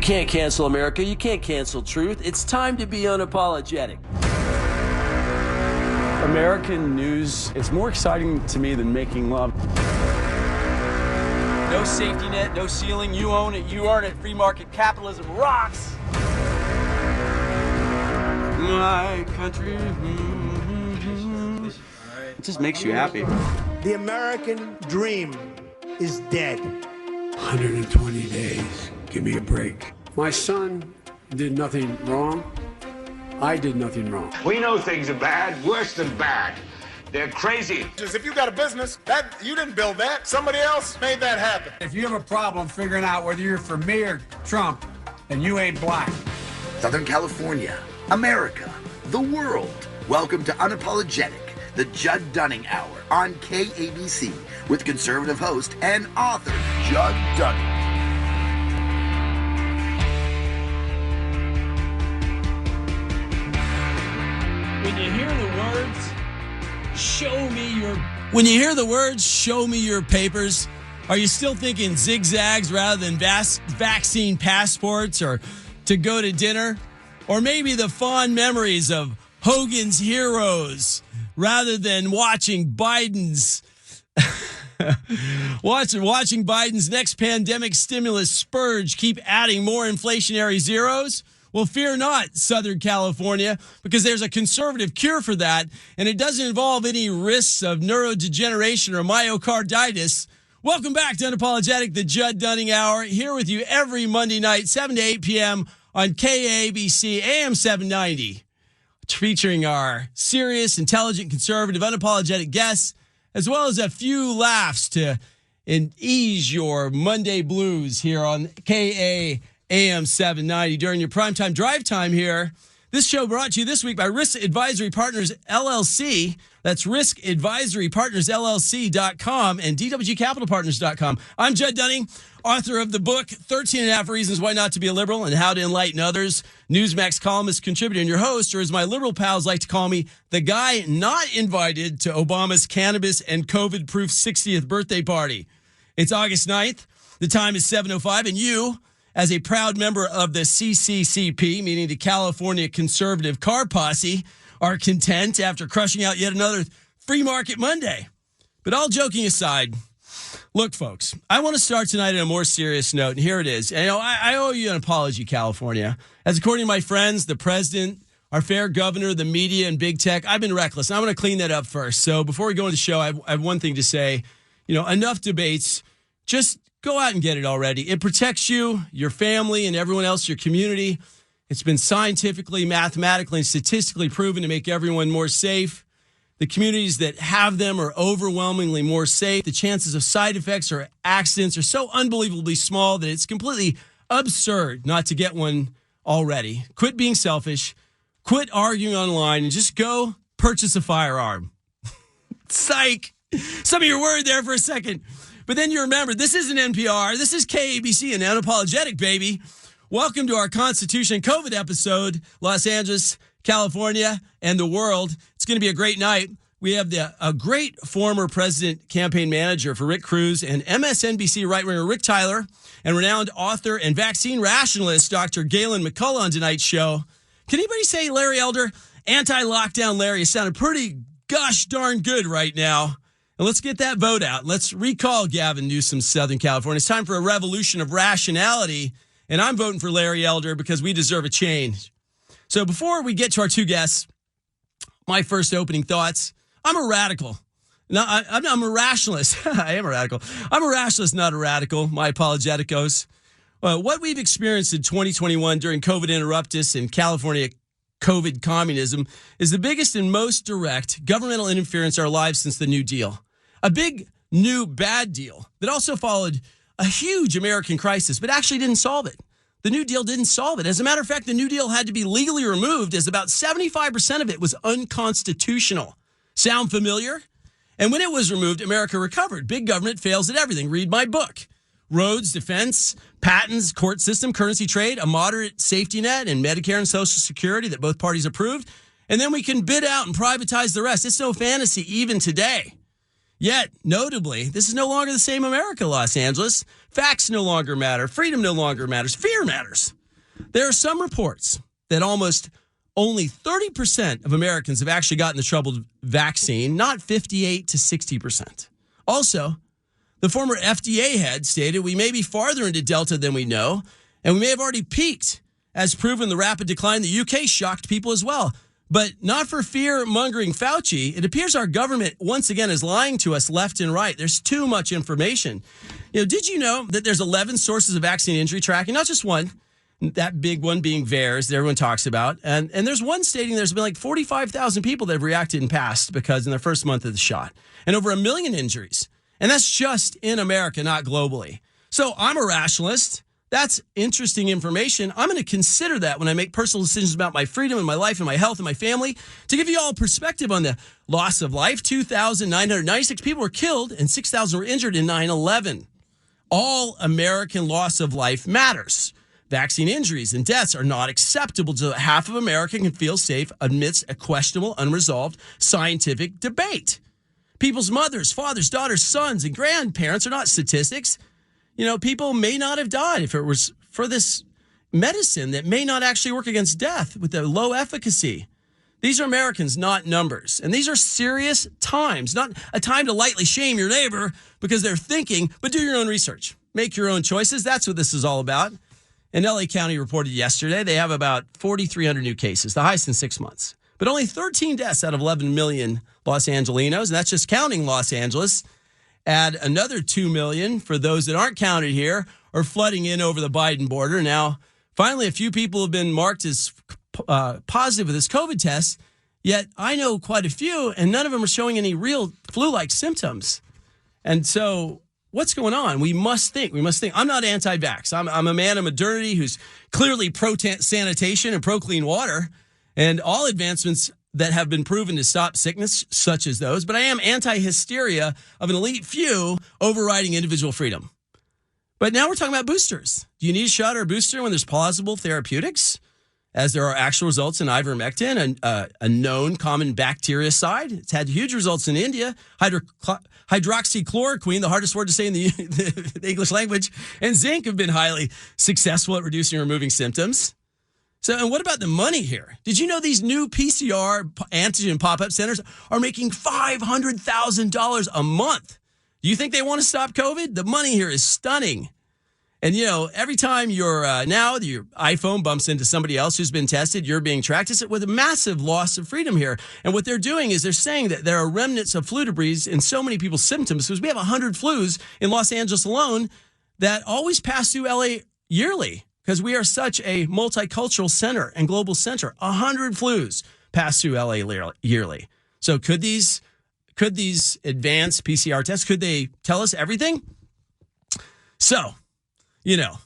can't cancel America. You can't cancel truth. It's time to be unapologetic. American news is more exciting to me than making love. No safety net, no ceiling. You own it, you earn it. Free market capitalism rocks. My country. It just makes you happy. The American dream is dead. 120 days. Give me a break. My son did nothing wrong. I did nothing wrong. We know things are bad, worse than bad. They're crazy. If you got a business, you didn't build that. Somebody else made that happen. If you have a problem figuring out whether you're for me or Trump, then you ain't black. Southern California, America, the world. Welcome to Unapologetic, the Judd Dunning Hour on KABC with conservative host and author Judd Dunning. When you hear the words, When you hear the words, show me your papers, are you still thinking zigzags rather than vaccine passports or to go to dinner? Or maybe the fond memories of Hogan's Heroes rather than watching Biden's watching Biden's next pandemic stimulus spurge keep adding more inflationary zeros? Well, fear not, Southern California, because there's a conservative cure for that, and it doesn't involve any risks of neurodegeneration or myocarditis. Welcome back to Unapologetic, the Judd Dunning Hour, here with you every Monday night, 7 to 8 p.m. on KABC AM 790, featuring our serious, intelligent, conservative, unapologetic guests, as well as a few laughs to ease your Monday blues here on KABC. AM 790 during your primetime drive time here. This show brought to you this week by Risk Advisory Partners, LLC. That's riskadvisorypartnerslLC.com and dwcapitalpartners.com. I'm Judd Dunning, author of the book, 13 and a Half Reasons Why Not to Be a Liberal and How to Enlighten Others, Newsmax columnist, contributor, and your host, or as my liberal pals like to call me, the guy not invited to Obama's cannabis and COVID-proof 60th birthday party. It's August 9th. The time is 7:05, and you, as a proud member of the CCCP, meaning the California Conservative Car Posse, are content after crushing out yet another free market Monday. But all joking aside, look, folks, I want to start tonight on a more serious note, and here it is. And, I owe you an apology, California. As according to my friends, the president, our fair governor, the media, and big tech, I've been reckless. And I want to clean that up first. So before we go into the show, I have one thing to say. Enough debates. Just go out and get it already. It protects you, your family, and everyone else, your community. It's been scientifically, mathematically, and statistically proven to make everyone more safe. The communities that have them are overwhelmingly more safe. The chances of side effects or accidents are so unbelievably small that it's completely absurd not to get one already. Quit being selfish. Quit arguing online and just go purchase a firearm. Psych. Some of you were worried there for a second. But then you remember, this isn't NPR. This is KABC and Unapologetic, baby. Welcome to our Constitution and COVID episode, Los Angeles, California, and the world. It's going to be a great night. We have a great former president campaign manager for Rick Cruz and MSNBC right-winger Rick Tyler and renowned author and vaccine rationalist Dr. Gaylon McCollough on tonight's show. Can anybody say Larry Elder? Anti-lockdown Larry. It sounded pretty gosh darn good right now. And let's get that vote out. Let's recall Gavin Newsom's Southern California. It's time for a revolution of rationality. And I'm voting for Larry Elder because we deserve a change. So before we get to our two guests, my first opening thoughts. I'm a radical. No, I'm a rationalist. I am a radical. I'm a rationalist, not a radical. My apologeticos. What we've experienced in 2021 during COVID interruptus and California COVID communism is the biggest and most direct governmental interference in our lives since the New Deal. A big, new, bad deal that also followed a huge American crisis, but actually didn't solve it. The New Deal didn't solve it. As a matter of fact, the New Deal had to be legally removed as about 75% of it was unconstitutional. Sound familiar? And when it was removed, America recovered. Big government fails at everything. Read my book. Roads, defense, patents, court system, currency trade, a moderate safety net, and Medicare and Social Security that both parties approved. And then we can bid out and privatize the rest. It's no fantasy even today. Yet, notably, this is no longer the same America, Los Angeles. Facts no longer matter. Freedom no longer matters. Fear matters. There are some reports that almost only 30% of Americans have actually gotten the troubled vaccine, not 58 to 60%. Also, the former FDA head stated we may be farther into Delta than we know, and we may have already peaked. As proven, the rapid decline in the UK shocked people as well. But not for fear-mongering Fauci. It appears our government, once again, is lying to us left and right. There's too much information. Did you know that there's 11 sources of vaccine injury tracking? Not just one. That big one being VAERS that everyone talks about. And there's one stating there's been like 45,000 people that have reacted and passed because in their first month of the shot. And over 1 million injuries. And that's just in America, not globally. So I'm a rationalist. That's interesting information. I'm going to consider that when I make personal decisions about my freedom and my life and my health and my family. To give you all a perspective on the loss of life, 2,996 people were killed and 6,000 were injured in 9/11. All American loss of life matters. Vaccine injuries and deaths are not acceptable so that half of America can feel safe amidst a questionable, unresolved scientific debate. People's mothers, fathers, daughters, sons, and grandparents are not statistics. People may not have died if it was for this medicine that may not actually work against death with a low efficacy. These are Americans, not numbers. And these are serious times, not a time to lightly shame your neighbor because they're thinking, but do your own research. Make your own choices. That's what this is all about. And LA County reported yesterday they have about 4,300 new cases, the highest in 6 months. But only 13 deaths out of 11 million Los Angelinos, and that's just counting Los Angeles. Add another 2 million for those that aren't counted here or flooding in over the Biden border. Now, finally, a few people have been marked as positive with this COVID test, yet I know quite a few, and none of them are showing any real flu-like symptoms. And so what's going on? We must think. I'm not anti-vax. I'm a man of modernity who's clearly pro-sanitation and pro-clean water and all advancements that have been proven to stop sickness, such as those. But I am anti-hysteria of an elite few overriding individual freedom. But now we're talking about boosters. Do you need a shot or a booster when there's plausible therapeutics? As there are actual results in ivermectin, a known common bactericide. It's had huge results in India. Hydroxychloroquine, the hardest word to say in the English language, and zinc have been highly successful at reducing or removing symptoms. So, and what about the money here? Did you know these new PCR antigen pop-up centers are making $500,000 a month? Do you think they want to stop COVID? The money here is stunning. And, every time your iPhone bumps into somebody else who's been tested, you're being tracked. It's with a massive loss of freedom here. And what they're doing is they're saying that there are remnants of flu debris in so many people's symptoms because we have 100 flus in Los Angeles alone that always pass through LA yearly because we are such a multicultural center and global center. 100 flus pass through LA yearly. So could these advanced PCR tests, could they tell us everything? So, even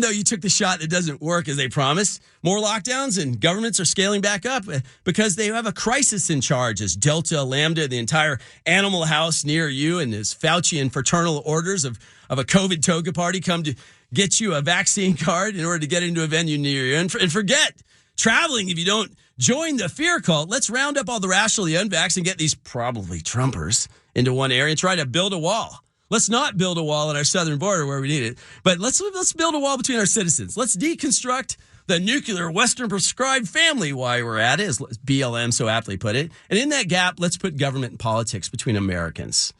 though you took the shot that doesn't work as they promised, more lockdowns and governments are scaling back up because they have a crisis in charge as Delta, Lambda, the entire animal house near you and as Fauci and fraternal orders of a COVID toga party come to get you a vaccine card in order to get into a venue near you. And forget traveling if you don't join the fear cult. Let's round up all the rational, the unvaxxed, and get these probably Trumpers into one area and try to build a wall. Let's not build a wall at our southern border where we need it, but let's build a wall between our citizens. Let's deconstruct the nuclear Western prescribed family while we're at it, as BLM so aptly put it. And in that gap, let's put government and politics between Americans.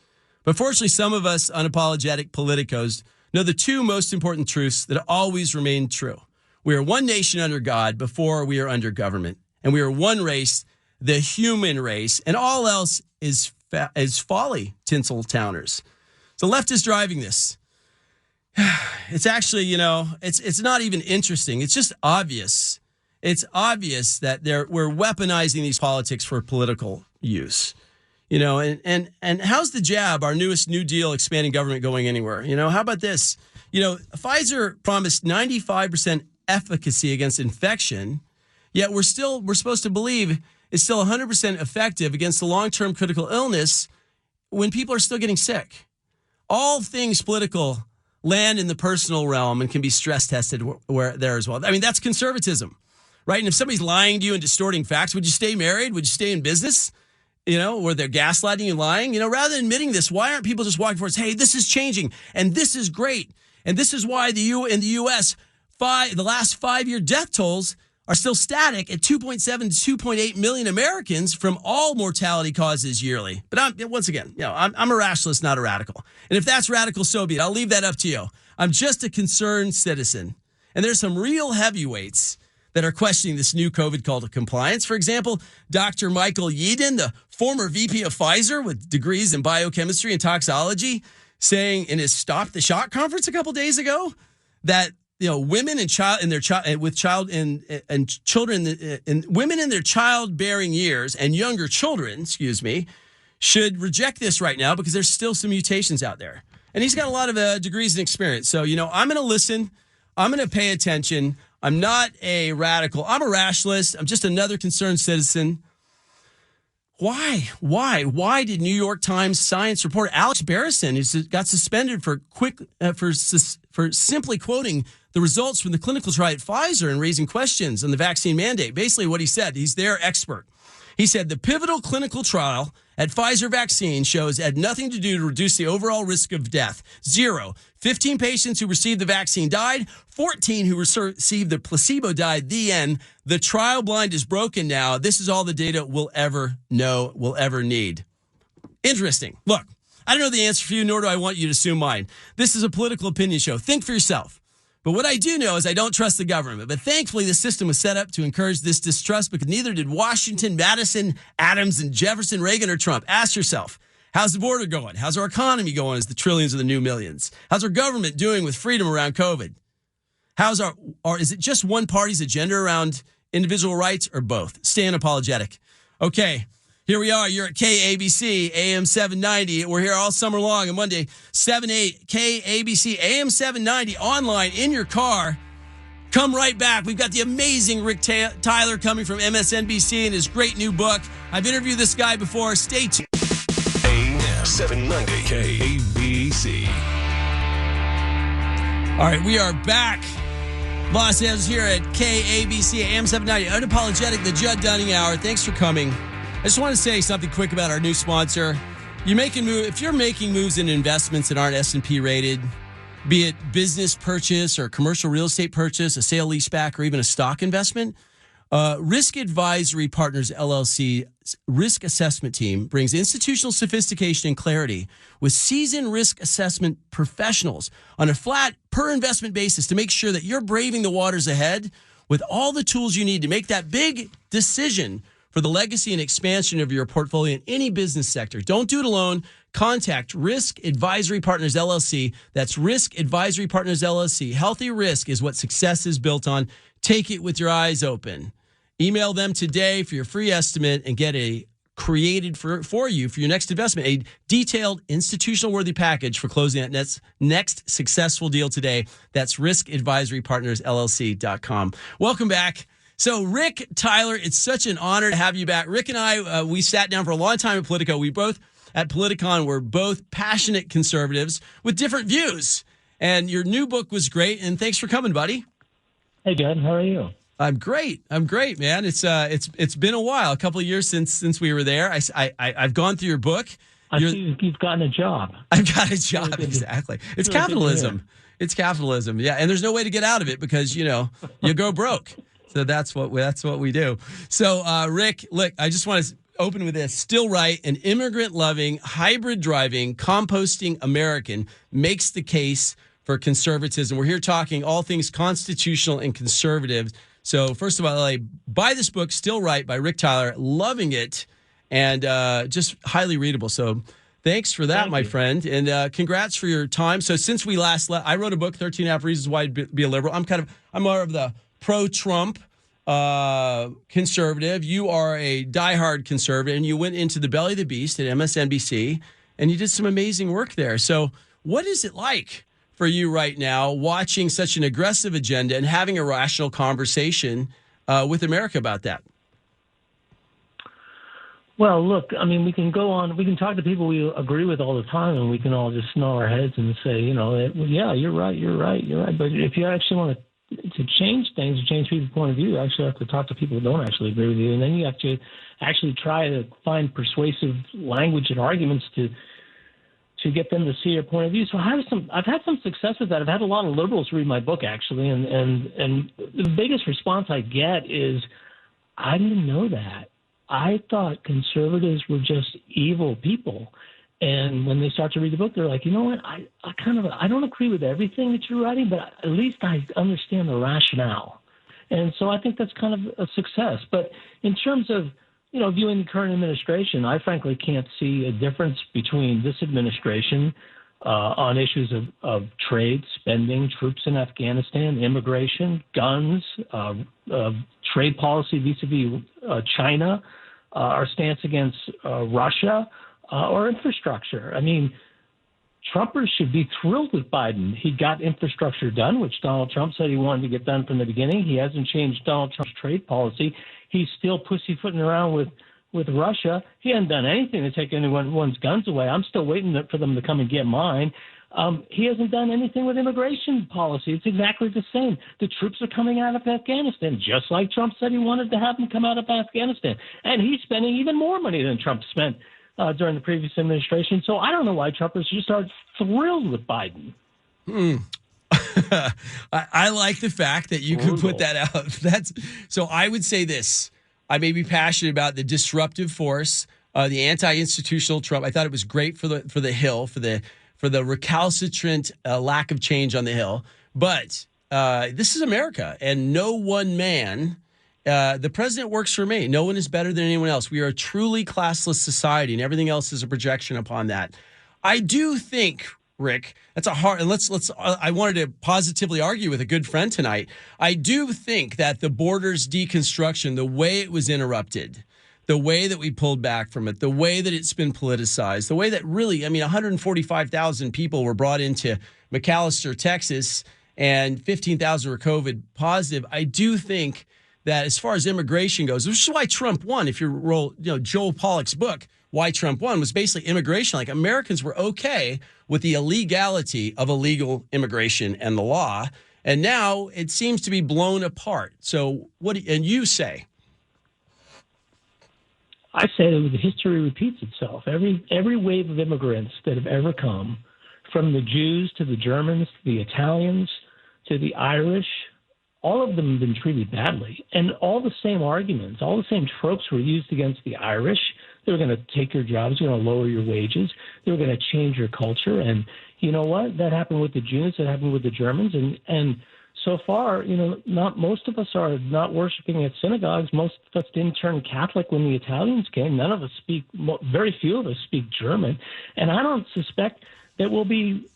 But fortunately, some of us unapologetic politicos know the two most important truths that always remain true. We are one nation under God before we are under government. And we are one race, the human race, and all else is folly, Tinseltowners. The left is driving this. It's actually, it's not even interesting. It's just obvious. It's obvious that we're weaponizing these politics for political use. And how's the jab, our newest New Deal expanding government, going anywhere? How about this? Pfizer promised 95% efficacy against infection, yet we're supposed to believe it's still 100% effective against the long-term critical illness when people are still getting sick. All things political land in the personal realm and can be stress tested where there as well. I mean, that's conservatism, right? And if somebody's lying to you and distorting facts, would you stay married? Would you stay in business? Where they're gaslighting and lying? Rather than admitting this, why aren't people just walking forward? Hey, this is changing and this is great. And this is why in the U.S., last 5-year death tolls are still static at 2.7 to 2.8 million Americans from all mortality causes yearly. But once again, I'm a rationalist, not a radical. And if that's radical, so be it. I'll leave that up to you. I'm just a concerned citizen. And there's some real heavyweights that are questioning this new COVID call to compliance. For example, Dr. Michael Yeadon, the former VP of Pfizer with degrees in biochemistry and toxicology, saying in his Stop the Shot conference a couple days ago that women and women in their childbearing years and younger children, should reject this right now because there's still some mutations out there. And he's got a lot of degrees and experience. So, I'm going to listen. I'm going to pay attention. I'm not a radical. I'm a rationalist. I'm just another concerned citizen. Why? Why did New York Times science reporter Alex Barrison, who got suspended for simply quoting the results from the clinical trial at Pfizer and raising questions on the vaccine mandate? Basically what he said, he's their expert. He said the pivotal clinical trial at Pfizer vaccine shows it had nothing to do to reduce the overall risk of death. 0. 15 patients who received the vaccine died. 14 who received the placebo died. The end. The trial blind is broken now. This is all the data we'll ever need. Interesting. Look, I don't know the answer for you, nor do I want you to assume mine. This is a political opinion show. Think for yourself. But what I do know is I don't trust the government. But thankfully, the system was set up to encourage this distrust because neither did Washington, Madison, Adams, and Jefferson, Reagan, or Trump. Ask yourself, how's the border going? How's our economy going as the trillions of the new millions? How's our government doing with freedom around COVID? Is it just one party's agenda around individual rights or both? Stay unapologetic. Okay. Here we are. You're at KABC, AM 790. We're here all summer long on Monday, 7-8, KABC, AM 790, online, in your car. Come right back. We've got the amazing Rick Tyler coming from MSNBC and his great new book. I've interviewed this guy before. Stay tuned. AM 790, KABC. All right, we are back. Los Angeles here at KABC, AM 790. Unapologetic, the Judd Dunning Hour. Thanks for coming. I just want to say something quick about our new sponsor. If you're making moves in investments that aren't S&P rated, be it business purchase or commercial real estate purchase, a sale leaseback, or even a stock investment, Risk Advisory Partners LLC risk assessment team brings institutional sophistication and clarity with seasoned risk assessment professionals on a flat per investment basis to make sure that you're braving the waters ahead with all the tools you need to make that big decision for the legacy and expansion of your portfolio in any business sector. Don't do it alone. Contact Risk Advisory Partners LLC. That's Risk Advisory Partners LLC. Healthy risk is what success is built on. Take it with your eyes open. Email them today for your free estimate and get a created for you for your next investment, a detailed institutional worthy package for closing that next successful deal today. That's riskadvisorypartnersllc.com. Welcome back. So, Rick Tyler, it's such an honor to have you back. Rick and I, we sat down for a long time at Politico. We both, at Politicon, were both passionate conservatives with different views. And your new book was great, and thanks for coming, buddy. Hey, Judd. How are you? I'm great, man. It's been a while, a couple of years since we were there. I've gone through your book. I see you've gotten a job. I've got a job, exactly. It's capitalism. It's capitalism, yeah. And there's no way to get out of it because, you go broke. So that's what we do. So, Rick, look, I just want to open with this. Still right, an immigrant-loving, hybrid-driving, composting American makes the case for conservatism. We're here talking all things constitutional and conservative. So, first of all, buy this book, Still Right, by Rick Tyler. Loving it and just highly readable. So, thanks for that, my friend. And congrats for your time. So, since we last I wrote a book, 13 1/2 Reasons Why to Be a Liberal. I'm more of the pro-Trump conservative. You are a diehard conservative, and you went into the belly of the beast at MSNBC, and you did some amazing work there. So what is it like for you right now, watching such an aggressive agenda and having a rational conversation with America about that? Well, look, I mean, we can talk to people we agree with all the time, and we can all just snarl our heads and say, yeah, you're right. But if you actually want to change things, to change people's point of view, you actually have to talk to people who don't actually agree with you. And then you have to actually try to find persuasive language and arguments to to get them to see your point of view. So I've had some success with that. I've had a lot of liberals read my book, actually, and the biggest response I get is, I didn't know that. I thought conservatives were just evil people. And when they start to read the book, they're like, you know what? I don't agree with everything that you're writing, but at least I understand the rationale. And so I think that's kind of a success. But in terms of, viewing the current administration, I frankly can't see a difference between this administration on issues of trade, spending, troops in Afghanistan, immigration, guns, trade policy vis-a-vis China, our stance against Russia, or infrastructure. I mean, Trumpers should be thrilled with Biden. He got infrastructure done, which Donald Trump said he wanted to get done from the beginning. He hasn't changed Donald Trump's trade policy. He's still pussyfooting around with Russia. He hasn't done anything to take anyone's guns away. I'm still waiting for them to come and get mine. He hasn't done anything with immigration policy. It's exactly the same. The troops are coming out of Afghanistan, just like Trump said he wanted to have them come out of Afghanistan. And he's spending even more money than Trump spent during the previous administration. So I don't know why Trumpers just are thrilled with Biden. I like the fact that you can put that out. So I would say this. I may be passionate about the disruptive force, the anti-institutional Trump. I thought it was great for the Hill, for the recalcitrant lack of change on the Hill. But this is America, and no one man. The president works for me. No one is better than anyone else. We are a truly classless society, and everything else is a projection upon that. I do think, Rick, that's a hard. And let's. I wanted to positively argue with a good friend tonight. I do think that the border's deconstruction, the way it was interrupted, the way that we pulled back from it, the way that it's been politicized, the way that really, 145,000 people were brought into McAllister, Texas, and 15,000 were COVID positive. I do think that as far as immigration goes, which is why Trump won. If you roll, Joel Pollak's book, Why Trump Won, was basically immigration. Like, Americans were okay with the illegality of illegal immigration and the law. And now it seems to be blown apart. So and you say? I say that history repeats itself. Every wave of immigrants that have ever come, from the Jews to the Germans, to the Italians, to the Irish, all of them have been treated badly. And all the same arguments, all the same tropes were used against the Irish. They were going to take your jobs, they were going to lower your wages, they were going to change your culture. And you know what? That happened with the Jews, that happened with the Germans. And so far, not most of us are not worshiping at synagogues. Most of us didn't turn Catholic when the Italians came. None of us very few of us speak German. And I don't suspect that we'll be,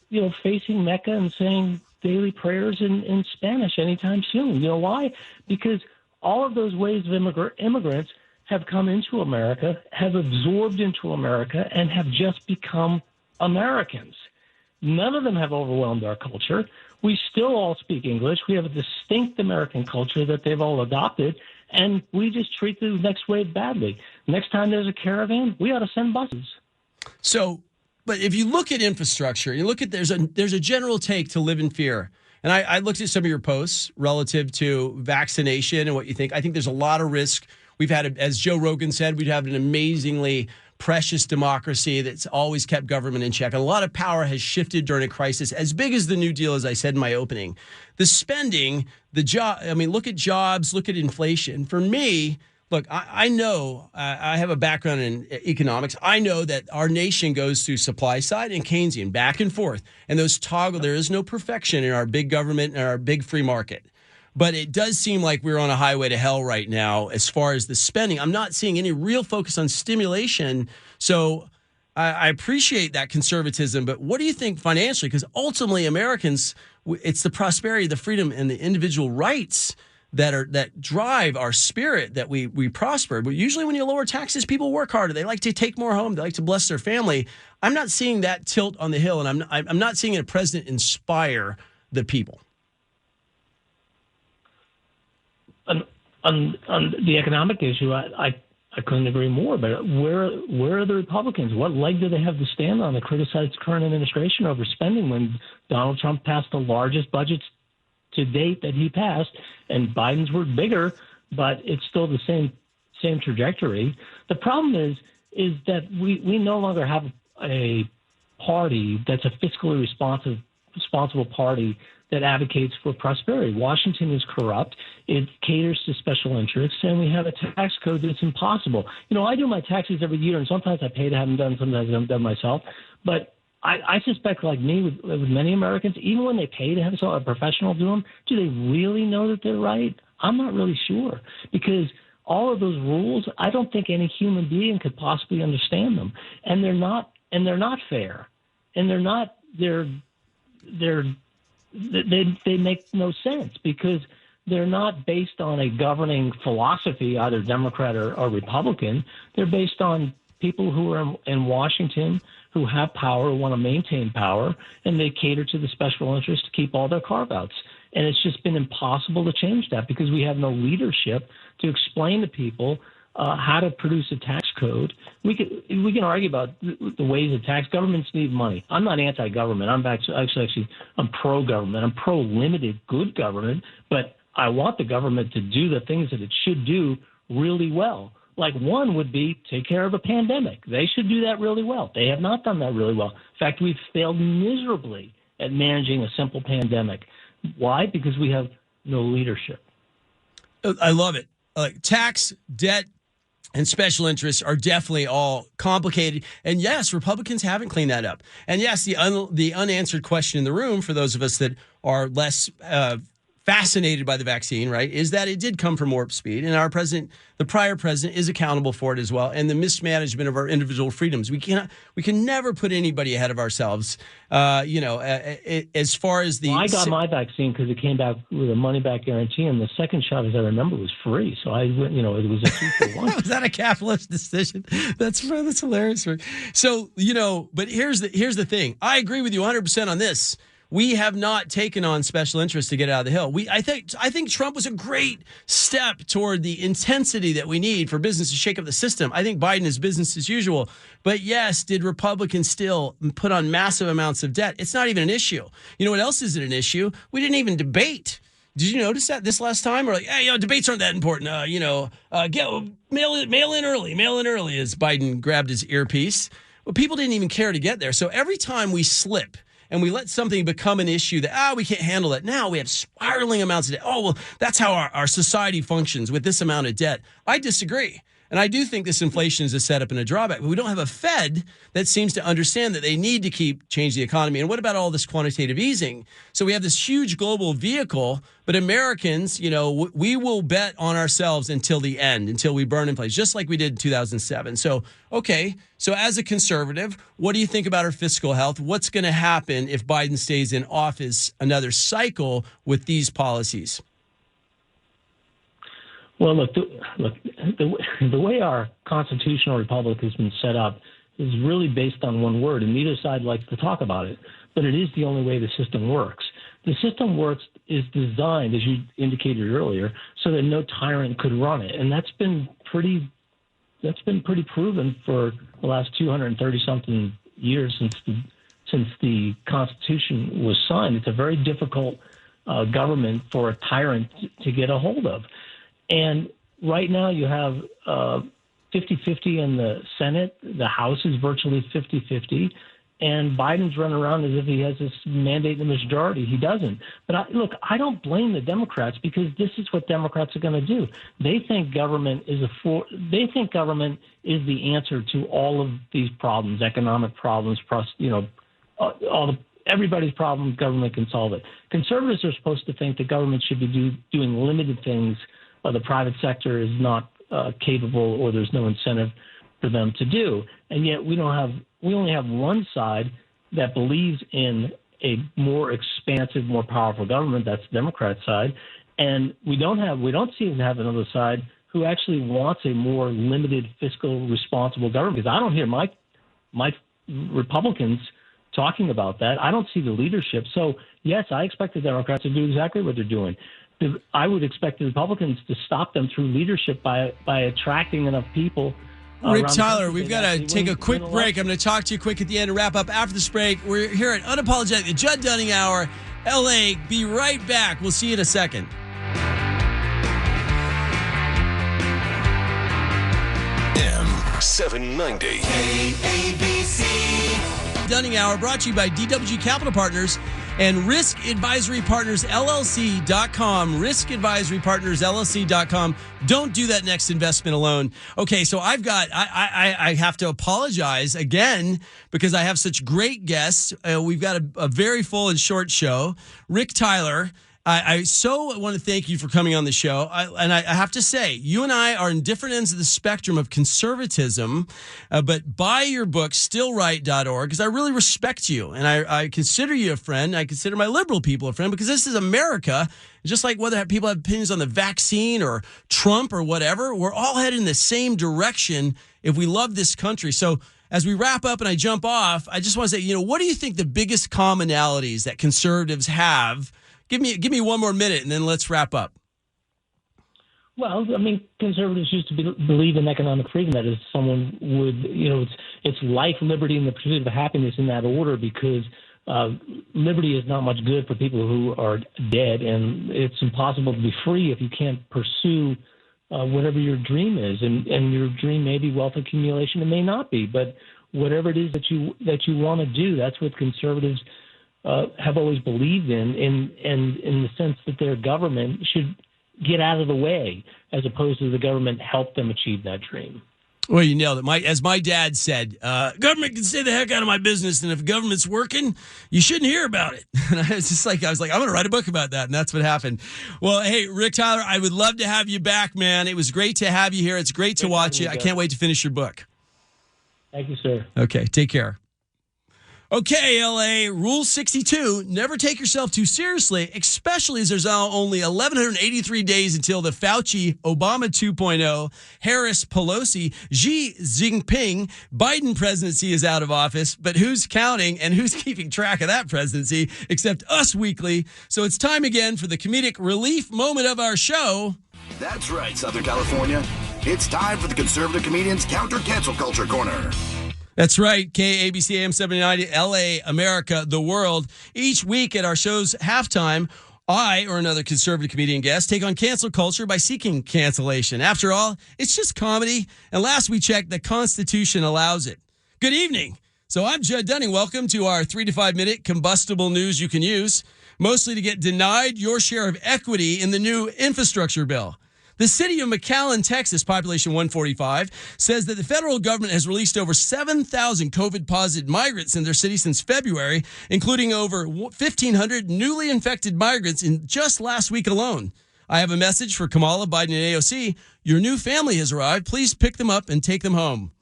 facing Mecca and saying daily prayers in Spanish anytime soon. You know why? Because all of those waves of immigrants have come into America, have absorbed into America, and have just become Americans. None of them have overwhelmed our culture. We still all speak English. We have a distinct American culture that they've all adopted, and we just treat the next wave badly. Next time there's a caravan, we ought to send buses. So, but if you look at infrastructure, you look at there's a general take to live in fear. And I looked at some of your posts relative to vaccination and what you think. I think there's a lot of risk. We've had, as Joe Rogan said, we'd have an amazingly precious democracy that's always kept government in check. A lot of power has shifted during a crisis as big as the New Deal, as I said in my opening. The spending, look at jobs, look at inflation. For me, look, I know I have a background in economics. I know that our nation goes through supply side and Keynesian back and forth. And those toggle, there is no perfection in our big government and our big free market. But it does seem like we're on a highway to hell right now as far as the spending. I'm not seeing any real focus on stimulation. So I appreciate that conservatism. But what do you think financially? Because ultimately, Americans, it's the prosperity, the freedom, and the individual rights that drive our spirit that we prosper. But usually when you lower taxes, people work harder. They like to take more home. They like to bless their family. I'm not seeing that tilt on the Hill, and I'm not seeing a president inspire the people. On the economic issue, I couldn't agree more. But where are the Republicans? What leg do they have to stand on to criticize the current administration over spending when Donald Trump passed the largest budgets to date that he passed, and Biden's were bigger, but it's still the same trajectory. The problem is that we no longer have a party that's a fiscally responsible party that advocates for prosperity. Washington is corrupt. It caters to special interests, and we have a tax code that's impossible. I do my taxes every year, and sometimes I pay to have them done, sometimes I'm done myself. But I suspect, like me, with many Americans, even when they pay to have a professional do them, do they really know that they're right? I'm not really sure, because all of those rules, I don't think any human being could possibly understand them, and they're not fair, and they make no sense, because they're not based on a governing philosophy, either Democrat or Republican. They're based on people who are in Washington who have power, who want to maintain power, and they cater to the special interests to keep all their carve-outs. And it's just been impossible to change that, because we have no leadership to explain to people how to produce a tax code. We can argue about the ways of tax. Governments need money. I'm not anti-government. I'm I'm pro-government. I'm pro-limited good government, but I want the government to do the things that it should do really well. Like, one would be take care of a pandemic. They should do that really well. They have not done that really well. In fact, we've failed miserably at managing a simple pandemic. Why? Because we have no leadership. I love it. Tax, debt, and special interests are definitely all complicated. And yes, Republicans haven't cleaned that up. And yes, the unanswered question in the room for those of us that are less fascinated by the vaccine, right, is that it did come from warp speed, and our president, the prior president, is accountable for it as well, and the mismanagement of our individual freedoms. We can never put anybody ahead of ourselves. As far as the, I got my vaccine because it came back with a money back guarantee, and the second shot, as I remember, was free. So I went, it was a 2-for-1. Was that a capitalist decision? That's hilarious. So but here's the thing. I agree with you 100% on this. We have not taken on special interests to get out of the hill. I think Trump was a great step toward the intensity that we need for business to shake up the system. I think Biden is business as usual. But yes, did Republicans still put on massive amounts of debt? It's not even an issue. You know what else isn't an issue? We didn't even debate. Did you notice that this last time? We're like, hey, debates aren't that important. Mail in early as Biden grabbed his earpiece. Well, people didn't even care to get there. So every time we slip and we let something become an issue that, we can't handle it. Now we have spiraling amounts of debt. Oh, well, that's how our society functions with this amount of debt. I disagree. And I do think this inflation is a setup and a drawback. But we don't have a Fed that seems to understand that they need to change the economy. And what about all this quantitative easing? So we have this huge global vehicle, but Americans, we will bet on ourselves until the end, until we burn in place, just like we did in 2007. So, okay, so as a conservative, what do you think about our fiscal health? What's going to happen if Biden stays in office another cycle with these policies? Well, look, the way our constitutional republic has been set up is really based on one word, and neither side likes to talk about it, but it is the only way the system works. The system is designed, as you indicated earlier, so that no tyrant could run it, and that's been pretty proven for the last 230-something years since the Constitution was signed. It's a very difficult government for a tyrant to get a hold of. And right now you have 50-50 in the Senate. The House is virtually 50-50. And Biden's running around as if he has this mandate in the majority. He doesn't. But I don't blame the Democrats, because this is what Democrats are going to do. They think government is the answer to all of these problems, economic problems, everybody's problem. Government can solve it. Conservatives are supposed to think the government should be doing limited things. The private sector is not capable, or there's no incentive for them to do. And yet we only have one side that believes in a more expansive, more powerful government. That's the Democrat side. And we don't seem to have another side who actually wants a more limited, fiscal, responsible government. Because I don't hear my Republicans talking about that. I don't see the leadership. So yes, I expect the Democrats to do exactly what they're doing. I would expect the Republicans to stop them through leadership by attracting enough people. Rick Tyler, we've got to take a quick break. I'm going to talk to you quick at the end and wrap up after this break. We're here at Unapologetic, the Judd Dunning Hour, LA. Be right back. We'll see you in a second. M790 KABC. Judd Dunning Hour, brought to you by DWG Capital Partners and Risk Advisory Partners LLC.com. RiskAdvisoryPartnersLLC.com. Don't do that next investment alone. Okay, so I have to apologize again because I have such great guests. We've got a very full and short show. Rick Tyler. I so want to thank you for coming on the show. I have to say, you and I are in different ends of the spectrum of conservatism, but buy your book, stillright.org, because I really respect you. And I consider you a friend. I consider my liberal people a friend because this is America. Just like whether people have opinions on the vaccine or Trump or whatever, we're all headed in the same direction if we love this country. So as we wrap up and I jump off, I just want to say, what do you think the biggest commonalities that conservatives have? Give me one more minute, and then let's wrap up. Well, I mean, conservatives used to believe in economic freedom. That is, someone would, it's life, liberty, and the pursuit of happiness in that order, because liberty is not much good for people who are dead, and it's impossible to be free if you can't pursue whatever your dream is. And your dream may be wealth accumulation, it may not be, but whatever it is that you want to do, that's what conservatives have always believed in the sense that their government should get out of the way as opposed to the government help them achieve that dream. Well, you nailed it. As my dad said, government can stay the heck out of my business, and if government's working, you shouldn't hear about it. And I was like, I'm going to write a book about that, and that's what happened. Well, hey, Rick Tyler, I would love to have you back, man. It was great to have you here. It's great to watch you. I can't wait to finish your book. Thank you, sir. Okay, take care. Okay, LA, Rule 62, never take yourself too seriously, especially as there's now only 1,183 days until the Fauci, Obama 2.0, Harris, Pelosi, Xi Jinping, Biden presidency is out of office, but who's counting and who's keeping track of that presidency except Us Weekly? So it's time again for the comedic relief moment of our show. That's right, Southern California. It's time for the Conservative Comedians Counter Cancel Culture Corner. That's right. KABC AM 790, LA, America, the world. Each week at our show's halftime, I or another conservative comedian guest take on cancel culture by seeking cancellation. After all, it's just comedy. And last we checked, the Constitution allows it. Good evening. So I'm Judd Dunning. Welcome to our 3 to 5 minute combustible news you can use, mostly to get denied your share of equity in the new infrastructure bill. The city of McAllen, Texas, population 145, says that the federal government has released over 7,000 COVID-positive migrants in their city since February, including over 1,500 newly infected migrants in just last week alone. I have a message for Kamala, Biden, and AOC. Your new family has arrived. Please pick them up and take them home.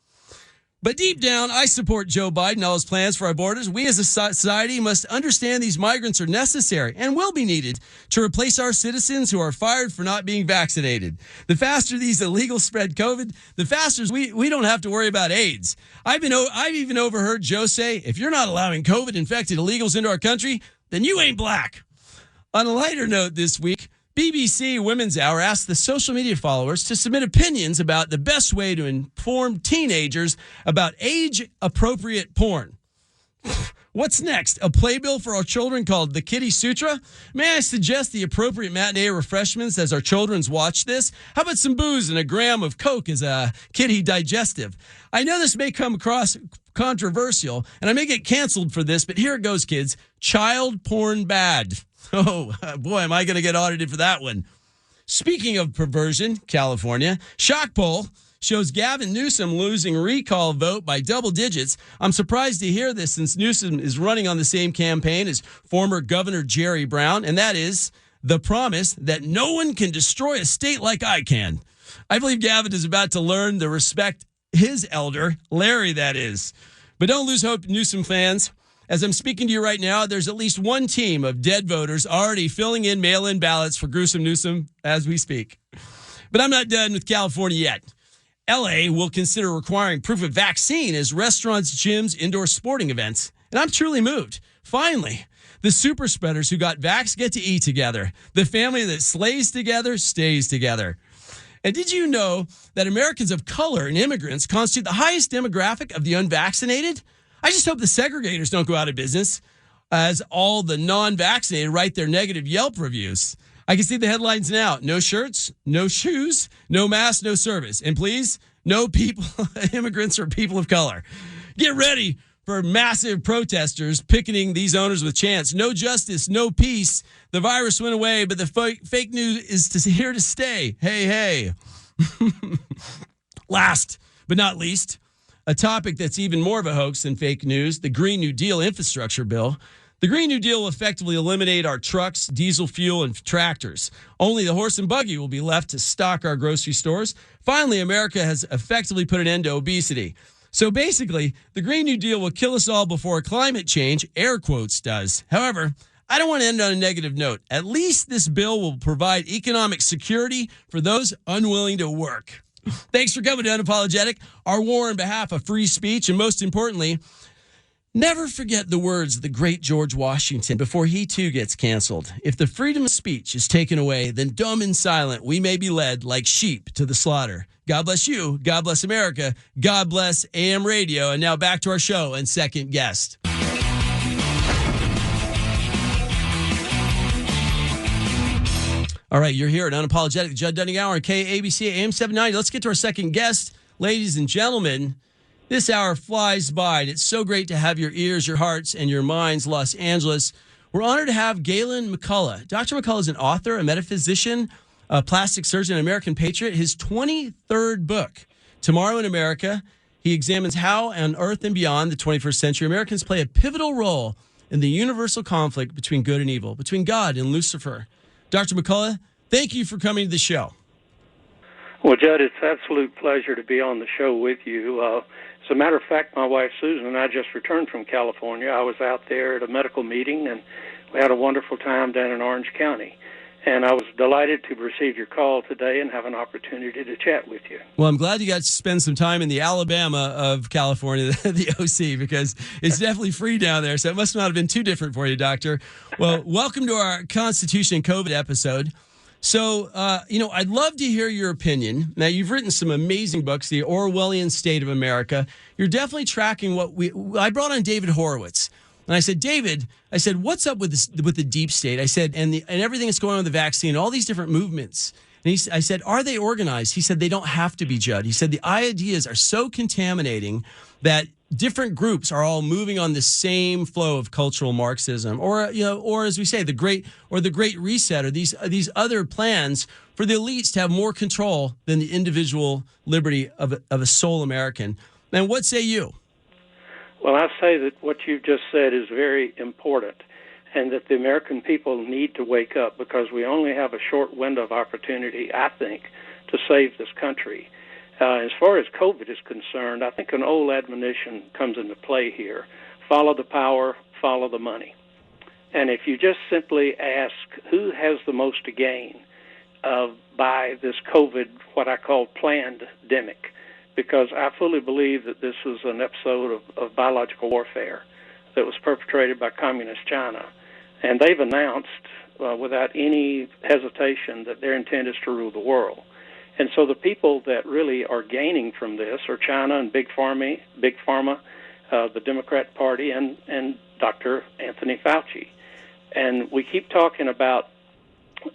But deep down, I support Joe Biden and all his plans for our borders. We as a society must understand these migrants are necessary and will be needed to replace our citizens who are fired for not being vaccinated. The faster these illegals spread COVID, the faster we don't have to worry about AIDS. I've even overheard Joe say, if you're not allowing COVID-infected illegals into our country, then you ain't black. On a lighter note this week, BBC Women's Hour asked the social media followers to submit opinions about the best way to inform teenagers about age-appropriate porn. What's next? A playbill for our children called the Kitty Sutra? May I suggest the appropriate matinee refreshments as our children's watch this? How about some booze and a gram of Coke as a kitty digestive? I know this may come across controversial, and I may get canceled for this, but here it goes, kids. Child porn bad. Oh, boy, am I going to get audited for that one. Speaking of perversion, California, shock poll shows Gavin Newsom losing recall vote by double digits. I'm surprised to hear this since Newsom is running on the same campaign as former Governor Jerry Brown, and that is the promise that no one can destroy a state like I can. I believe Gavin is about to learn to respect his elder, Larry, that is. But don't lose hope, Newsom fans. As I'm speaking to you right now, there's at least one team of dead voters already filling in mail-in ballots for gruesome Newsom as we speak. But I'm not done with California yet. LA will consider requiring proof of vaccine as restaurants, gyms, indoor sporting events. And I'm truly moved. Finally, the super spreaders who got vaxxed get to eat together. The family that slays together stays together. And did you know that Americans of color and immigrants constitute the highest demographic of the unvaccinated? I just hope the segregators don't go out of business as all the non-vaccinated write their negative Yelp reviews. I can see the headlines now. No shirts, no shoes, no masks, no service. And please, no people, immigrants or people of color. Get ready for massive protesters picketing these owners with chants. No justice, no peace. The virus went away, but the fake news is here to stay. Hey, hey. Last but not least, a topic that's even more of a hoax than fake news, the Green New Deal infrastructure bill. The Green New Deal will effectively eliminate our trucks, diesel fuel, and tractors. Only the horse and buggy will be left to stock our grocery stores. Finally, America has effectively put an end to obesity. So basically, the Green New Deal will kill us all before climate change, air quotes, does. However, I don't want to end on a negative note. At least this bill will provide economic security for those unwilling to work. Thanks for coming to Unapologetic, our war on behalf of free speech, and most importantly, never forget the words of the great George Washington before he too gets canceled. If the freedom of speech is taken away, then dumb and silent we may be led like sheep to the slaughter. God bless you. God bless America. God bless AM radio. And now back to our show and second guest. All right, you're here at Unapologetic, Judd Dunning Hour on KABC AM 790. Let's get to our second guest. Ladies and gentlemen, this hour flies by, and it's so great to have your ears, your hearts, and your minds, Los Angeles. We're honored to have Gaylon McCollough. Dr. McCollough is an author, a metaphysician, a plastic surgeon, an American patriot. His 23rd book, Tomorrow in America, he examines how on Earth and beyond the 21st century, Americans play a pivotal role in the universal conflict between good and evil, between God and Lucifer. Dr. McCollough, thank you for coming to the show. Well, Judd, it's an absolute pleasure to be on the show with you. As a matter of fact, my wife Susan and I just returned from California. I was out there at a medical meeting, and we had a wonderful time down in Orange County. And I was delighted to receive your call today and have an opportunity to chat with you. Well, I'm glad you got to spend some time in the Alabama of California, the OC, because it's definitely free down there. So it must not have been too different for you, Doctor. Well, welcome to our Constitution and COVID episode. So, I'd love to hear your opinion. Now, you've written some amazing books, The Orwellian State of America. You're definitely tracking I brought on David Horowitz. And I said, David, what's up with the deep state? I said, and everything that's going on with the vaccine, all these different movements. And I said, are they organized? He said, they don't have to be, Judd. He said, the ideas are so contaminating that different groups are all moving on the same flow of cultural Marxism, or as we say, the Great Reset, or these other plans for the elites to have more control than the individual liberty of a sole American. And what say you? Well, I say that what you've just said is very important, and that the American people need to wake up, because we only have a short window of opportunity, I think, to save this country. As far as COVID is concerned, I think an old admonition comes into play here. Follow the power, follow the money. And if you just simply ask who has the most to gain by this COVID, what I call planned-demic, because I fully believe that this was an episode of biological warfare that was perpetrated by Communist China. And they've announced, without any hesitation, that their intent is to rule the world. And so the people that really are gaining from this are China and Big Pharma, the Democrat Party, and Dr. Anthony Fauci. And we keep talking about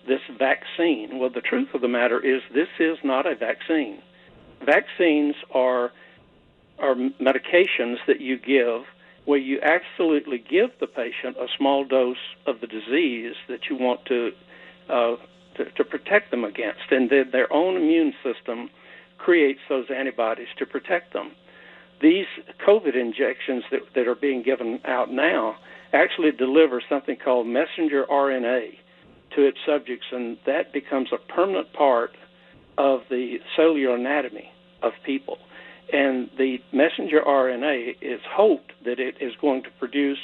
this vaccine. Well, the truth of the matter is this is not a vaccine. Vaccines are medications that you give where you absolutely give the patient a small dose of the disease that you want to protect them against, and then their own immune system creates those antibodies to protect them. These COVID injections that are being given out now actually deliver something called messenger RNA to its subjects, and that becomes a permanent part of the cellular anatomy of people. And the messenger RNA is hoped that it is going to produce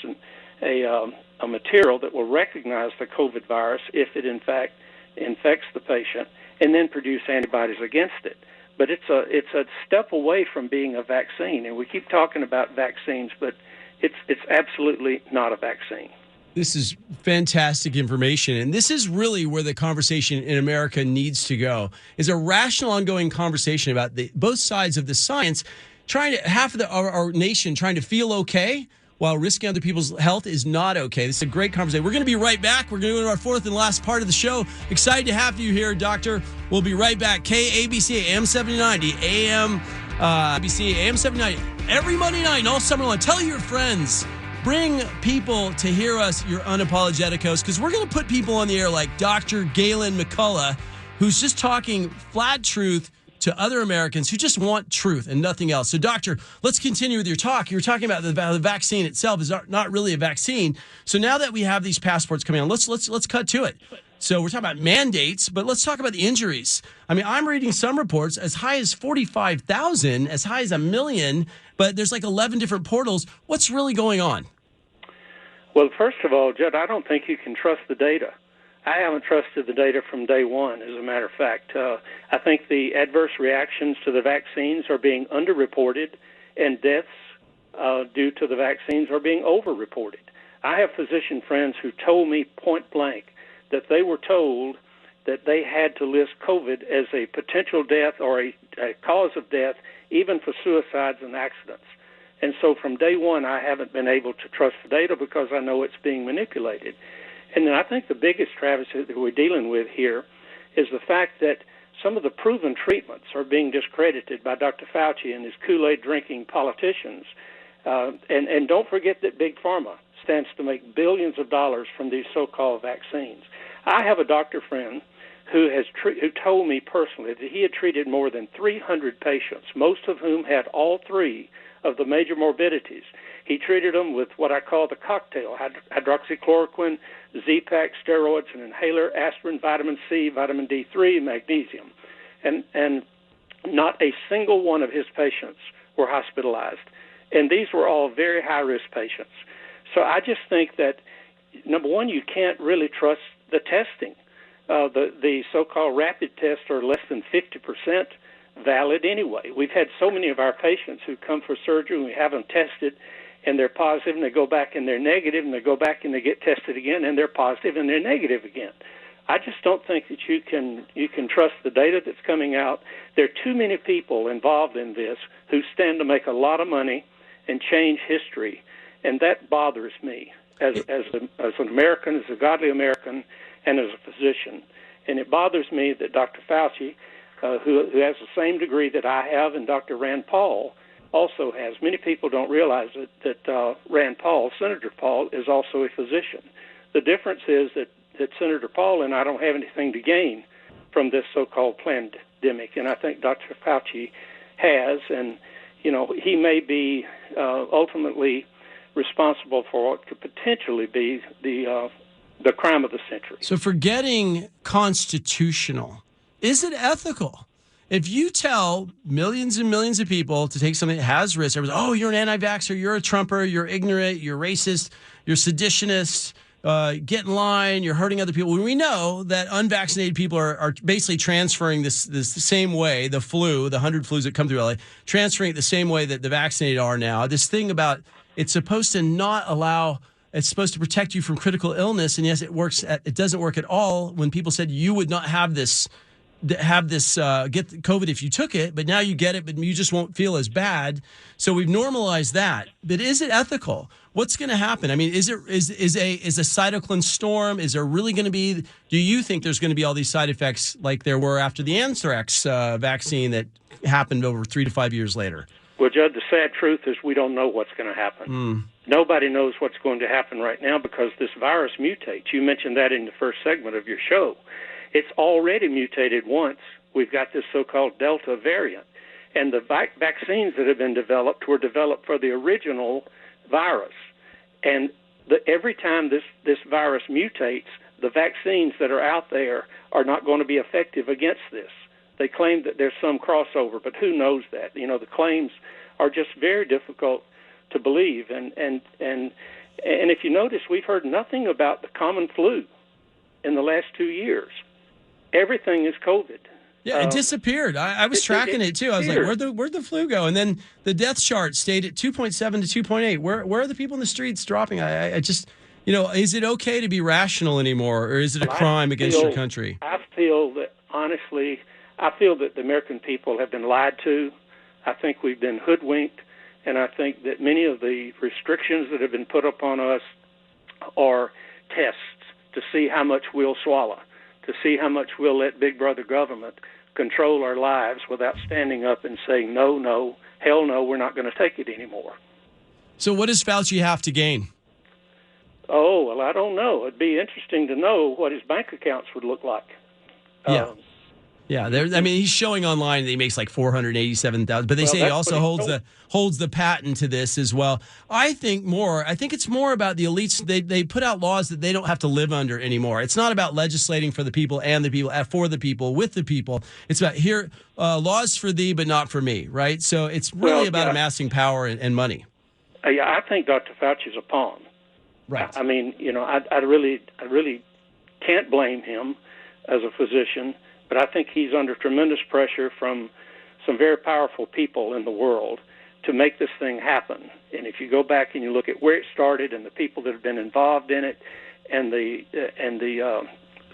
a material that will recognize the COVID virus if it in fact infects the patient, and then produce antibodies against it. But it's a step away from being a vaccine, and we keep talking about vaccines, but it's absolutely not a vaccine. This is fantastic information, and this is really where the conversation in America needs to go, is a rational, ongoing conversation about both sides of the science. Half of our nation trying to feel okay while risking other people's health is not okay. This is a great conversation. We're going to be right back. We're going to go to our fourth and last part of the show. Excited to have you here, Doctor. We'll be right back. KABC AM 790, AM KABC, AM 790, every Monday night and all summer long. Tell your friends. Bring people to hear us, your unapologetic host, because we're going to put people on the air like Dr. Gaylon McCollough, who's just talking flat truth to other Americans who just want truth and nothing else. So, Doctor, let's continue with your talk. You were talking about the vaccine itself is not really a vaccine. So now that we have these passports coming on, let's cut to it. So we're talking about mandates, but let's talk about the injuries. I mean, I'm reading some reports as high as 45,000, as high as 1 million, but there's like 11 different portals. What's really going on? Well, first of all, Judd, I don't think you can trust the data. I haven't trusted the data from day one, as a matter of fact. I think the adverse reactions to the vaccines are being underreported, and deaths due to the vaccines are being overreported. I have physician friends who told me point blank that they were told that they had to list COVID as a potential death or a cause of death, even for suicides and accidents. And so from day one, I haven't been able to trust the data because I know it's being manipulated. And then I think the biggest travesty that we're dealing with here is the fact that some of the proven treatments are being discredited by Dr. Fauci and his Kool-Aid drinking politicians. And don't forget that Big Pharma stands to make billions of dollars from these so-called vaccines. I have a doctor friend who told me personally that he had treated more than 300 patients, most of whom had all three of the major morbidities. He treated them with what I call the cocktail: hydroxychloroquine, Z-Pak, steroids, an inhaler, aspirin, vitamin C, vitamin D3, magnesium. And not a single one of his patients were hospitalized. And these were all very high-risk patients. So I just think that, number one, you can't really trust the testing. The so-called rapid tests are less than 50% valid anyway. We've had so many of our patients who come for surgery and we have them tested and they're positive and they go back and they're negative and they go back and they get tested again and they're positive and they're negative again. I just don't think that you can trust the data that's coming out. There are too many people involved in this who stand to make a lot of money and change history, and that bothers me as an American, as a godly American, and as a physician. And it bothers me that Dr. Fauci, who has the same degree that I have, and Dr. Rand Paul also has. Many people don't realize that Rand Paul, Senator Paul, is also a physician. The difference is that Senator Paul and I don't have anything to gain from this so-called pandemic, and I think Dr. Fauci has, and he may be ultimately responsible for what could potentially be the crime of the century. So forgetting constitutional, is it ethical? If you tell millions and millions of people to take something that has risk, everyone's, oh, you're an anti-vaxxer, you're a Trumper, you're ignorant, you're racist, you're seditionist, get in line, you're hurting other people. When we know that unvaccinated people are basically transferring this same way, the flu, the 100 flus that come through LA, transferring it the same way that the vaccinated are now. This thing about it's supposed to not allow, it's supposed to protect you from critical illness. And yes, it works. It doesn't work at all when people said you would not have this get COVID if you took it, but now you get it, but you just won't feel as bad. So we've normalized that. But is it ethical? What's going to happen? I mean, is a cytokine storm? Is there really going to be? Do you think there's going to be all these side effects like there were after the anthrax vaccine that happened over 3 to 5 years later? Well, Judd, the sad truth is we don't know what's going to happen. Nobody knows what's going to happen right now because this virus mutates. You mentioned that in the first segment of your show. It's already mutated once. We've got this so-called Delta variant. And the vaccines that have been developed were developed for the original virus. And every time this virus mutates, the vaccines that are out there are not going to be effective against this. They claim that there's some crossover, but who knows that? The claims are just very difficult to believe. And if you notice, we've heard nothing about the common flu in the last 2 years. Everything is COVID. Yeah, it disappeared. I was tracking it too. I was like, where'd the flu go? And then the death chart stayed at 2.7 to 2.8. Where are the people in the streets dropping? I just, is it okay to be rational anymore, or is it a crime against your country? I feel that, honestly, the American people have been lied to. I think we've been hoodwinked, and I think that many of the restrictions that have been put upon us are tests to see how much we'll swallow, to see how much we'll let Big Brother government control our lives without standing up and saying, no, hell no, we're not going to take it anymore. So what does Fauci have to gain? Oh, well, I don't know. It'd be interesting to know what his bank accounts would look like. Yeah, he's showing online that he makes like $487,000, but they say he also holds the patent to this as well. I think it's more about the elites. They put out laws that they don't have to live under anymore. It's not about legislating for the people and the people, for the people, with the people. It's about laws for thee, but not for me, right? So it's really about amassing power and money. I think Dr. Fauci's a pawn. Right. I mean, I really can't blame him as a physician, but I think he's under tremendous pressure from some very powerful people in the world to make this thing happen. And if you go back and you look at where it started and the people that have been involved in it, and the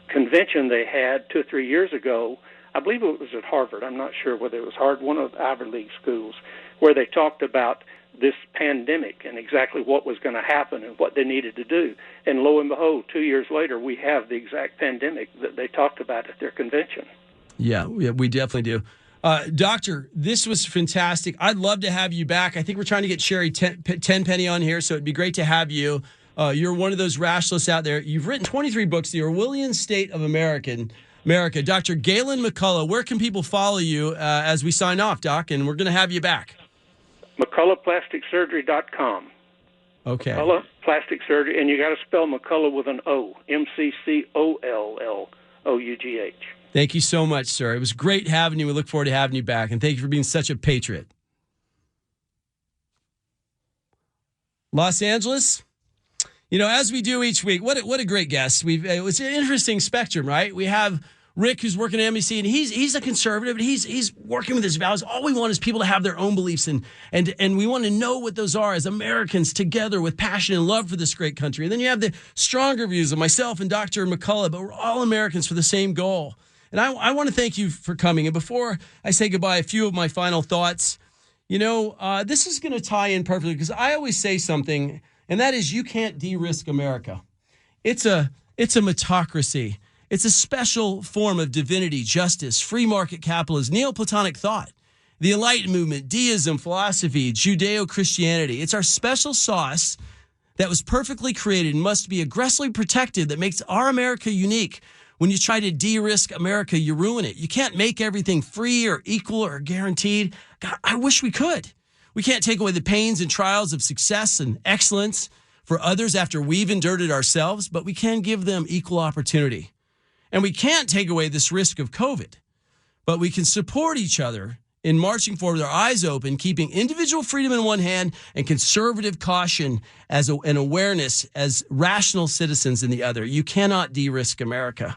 convention they had 2 or 3 years ago, I believe it was at Harvard. I'm not sure whether it was Harvard, one of the Ivy League schools, where they talked about this pandemic and exactly what was going to happen and what they needed to do. And lo and behold, 2 years later, we have the exact pandemic that they talked about at their convention. Yeah, we definitely do. Doctor, this was fantastic. I'd love to have you back. I think we're trying to get Sherry Tenpenny on here, so it'd be great to have you. You're one of those rationalists out there. You've written 23 books, The Orwellian State of America. Dr. Gaylon McCollough, where can people follow you as we sign off, Doc? And we're going to have you back. McColloughPlasticSurgery.com. Okay. McCollough Plastic Surgery, and you got to spell McCollough with an O, McCollough. Thank you so much, sir. It was great having you. We look forward to having you back, and thank you for being such a patriot. Los Angeles, as we do each week, what a great guest. It's an interesting spectrum, right? We have Rick, who's working at NBC, and he's a conservative, but he's working with his values. All we want is people to have their own beliefs, and we want to know what those are as Americans together with passion and love for this great country. And then you have the stronger views of myself and Dr. McCollough, but we're all Americans for the same goal. And I want to thank you for coming. And before I say goodbye, a few of my final thoughts. This is going to tie in perfectly because I always say something, and that is you can't de-risk America. It's a metocracy. It's a special form of divinity, justice, free market capitalism, Neoplatonic thought, the Enlightenment movement, deism, philosophy, Judeo-Christianity. It's our special sauce that was perfectly created and must be aggressively protected that makes our America unique. When you try to de-risk America, you ruin it. You can't make everything free or equal or guaranteed. God, I wish we could. We can't take away the pains and trials of success and excellence for others after we've endured it ourselves, but we can give them equal opportunity. And we can't take away this risk of COVID, but we can support each other in marching forward with our eyes open, keeping individual freedom in one hand and conservative caution as an awareness as rational citizens in the other. You cannot de-risk America.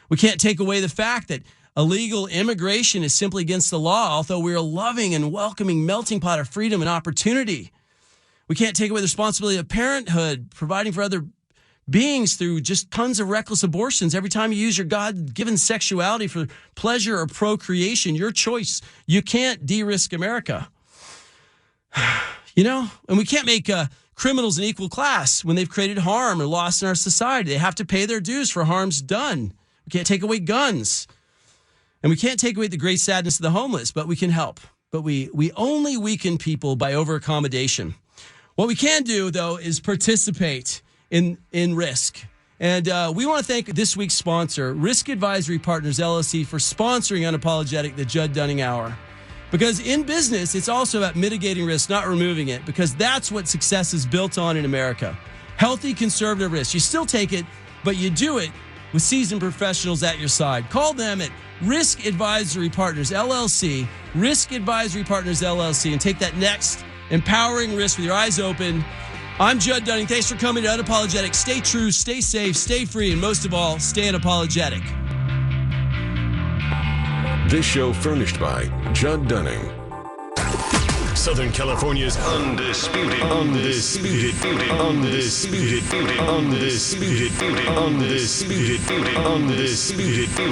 We can't take away the fact that illegal immigration is simply against the law, although we're a loving and welcoming melting pot of freedom and opportunity. We can't take away the responsibility of parenthood, providing for other beings through just tons of reckless abortions. Every time you use your God-given sexuality for pleasure or procreation, your choice, you can't de-risk America. And we can't make criminals an equal class when they've created harm or loss in our society. They have to pay their dues for harms done. We can't take away guns. And we can't take away the great sadness of the homeless, but we can help. But we only weaken people by over-accommodation. What we can do, though, is participate in risk. And we want to thank this week's sponsor, Risk Advisory Partners, LLC, for sponsoring Unapologetic, the Judd Dunning Hour. Because in business, it's also about mitigating risk, not removing it, because that's what success is built on in America. Healthy, conservative risk. You still take it, but you do it with seasoned professionals at your side. Call them at Risk Advisory Partners, LLC, Risk Advisory Partners, LLC, and take that next empowering risk with your eyes open. I'm Judd Dunning. Thanks for coming to Unapologetic. Stay true, stay safe, stay free, and most of all, stay unapologetic. This show furnished by Judd Dunning. Southern California's undisputed